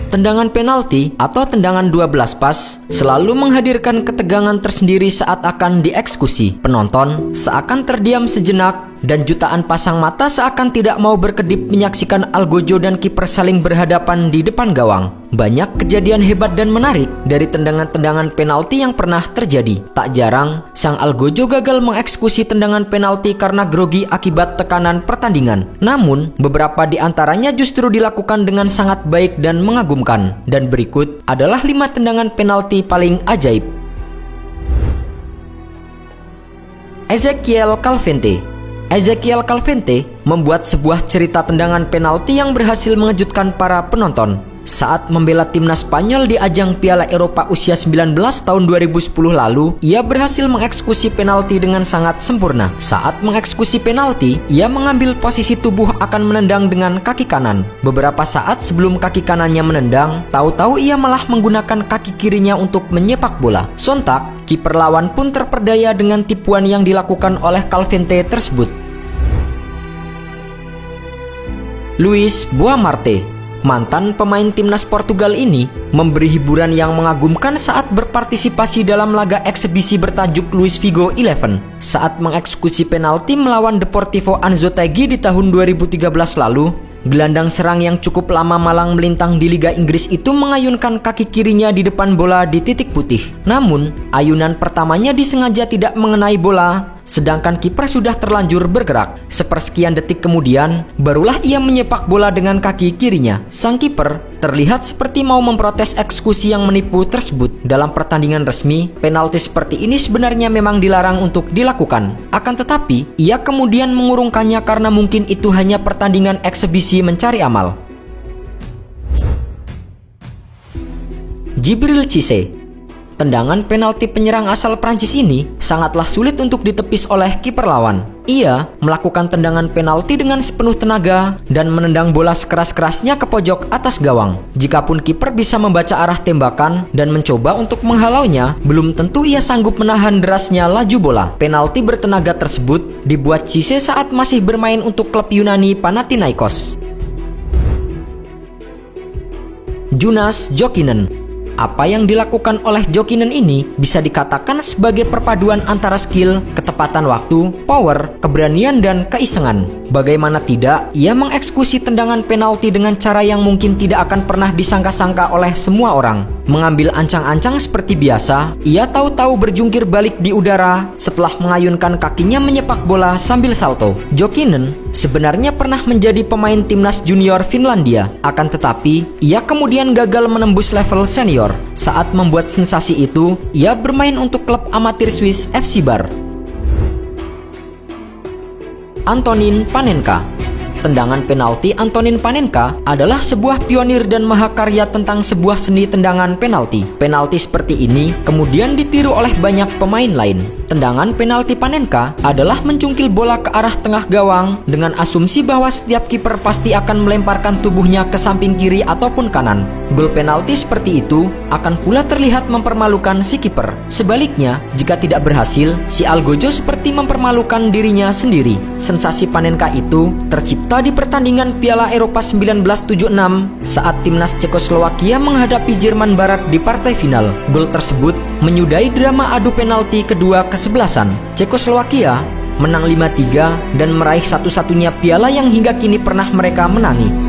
Tendangan penalti atau tendangan 12 pas selalu menghadirkan ketegangan tersendiri saat akan dieksekusi. Penonton seakan terdiam sejenak dan jutaan pasang mata seakan tidak mau berkedip menyaksikan Algojo dan kiper saling berhadapan di depan gawang. Banyak kejadian hebat dan menarik dari tendangan-tendangan penalti yang pernah terjadi. Tak jarang, sang Algojo gagal mengeksekusi tendangan penalti karena grogi akibat tekanan pertandingan. Namun, beberapa di antaranya justru dilakukan dengan sangat baik dan mengagumkan. Dan berikut adalah 5 tendangan penalti paling ajaib. Ezequiel Calvente. Ezequiel Calvente membuat sebuah cerita tendangan penalti yang berhasil mengejutkan para penonton. Saat membela timnas Spanyol di ajang Piala Eropa usia 19 tahun 2010 lalu, ia berhasil mengeksekusi penalti dengan sangat sempurna. Saat mengeksekusi penalti, ia mengambil posisi tubuh akan menendang dengan kaki kanan. Beberapa saat sebelum kaki kanannya menendang, tahu-tahu ia malah menggunakan kaki kirinya untuk menyepak bola. Sontak, kiper lawan pun terperdaya dengan tipuan yang dilakukan oleh Calvente tersebut. Luis Boamarte, mantan pemain timnas Portugal ini, memberi hiburan yang mengagumkan saat berpartisipasi dalam laga eksebisi bertajuk Luis Figo 11. Saat mengeksekusi penalti melawan Deportivo Anzoátegui di tahun 2013 lalu, gelandang serang yang cukup lama malang melintang di Liga Inggris itu mengayunkan kaki kirinya di depan bola di titik putih. Namun, ayunan pertamanya disengaja tidak mengenai bola, sedangkan kiper sudah terlanjur bergerak. Sepersekian detik kemudian, barulah ia menyepak bola dengan kaki kirinya. Sang kiper terlihat seperti mau memprotes eksekusi yang menipu tersebut. Dalam pertandingan resmi, penalti seperti ini sebenarnya memang dilarang untuk dilakukan. Akan tetapi, ia kemudian mengurungkannya karena mungkin itu hanya pertandingan eksebisi mencari amal. Djibril Cissé. Tendangan penalti penyerang asal Prancis ini sangatlah sulit untuk ditepis oleh kiper lawan. Ia melakukan tendangan penalti dengan sepenuh tenaga dan menendang bola sekeras-kerasnya ke pojok atas gawang. Jikapun kiper bisa membaca arah tembakan dan mencoba untuk menghalaunya, belum tentu ia sanggup menahan derasnya laju bola. Penalti bertenaga tersebut dibuat Cissé saat masih bermain untuk klub Yunani Panathinaikos. Jonas Jokinen. Apa yang dilakukan oleh Jokinen ini bisa dikatakan sebagai perpaduan antara skill, ketepatan waktu, power, keberanian, dan keisengan. Bagaimana tidak, ia mengeksekusi tendangan penalti dengan cara yang mungkin tidak akan pernah disangka-sangka oleh semua orang. Mengambil ancang-ancang seperti biasa, ia tahu-tahu berjungkir balik di udara setelah mengayunkan kakinya menyepak bola sambil salto. Jokinen sebenarnya pernah menjadi pemain timnas junior Finlandia, akan tetapi ia kemudian gagal menembus level senior. Saat membuat sensasi itu, ia bermain untuk klub amatir Swiss FC Bar. Antonin Panenka. Tendangan penalti Antonin Panenka adalah sebuah pionir dan mahakarya tentang sebuah seni tendangan penalti. Penalti seperti ini kemudian ditiru oleh banyak pemain lain. Tendangan penalti Panenka adalah mencungkil bola ke arah tengah gawang dengan asumsi bahwa setiap kiper pasti akan melemparkan tubuhnya ke samping kiri ataupun kanan. Gol penalti seperti itu akan pula terlihat mempermalukan si kiper. Sebaliknya, jika tidak berhasil, si Algojo seperti mempermalukan dirinya sendiri. Sensasi Panenka itu tercipta di pertandingan Piala Eropa 1976 saat timnas Cekoslowakia menghadapi Jerman Barat di partai final. Gol tersebut menyudahi drama adu penalti kedua kesebelasan. Cekoslowakia menang 5-3 dan meraih satu-satunya piala yang hingga kini pernah mereka menangi.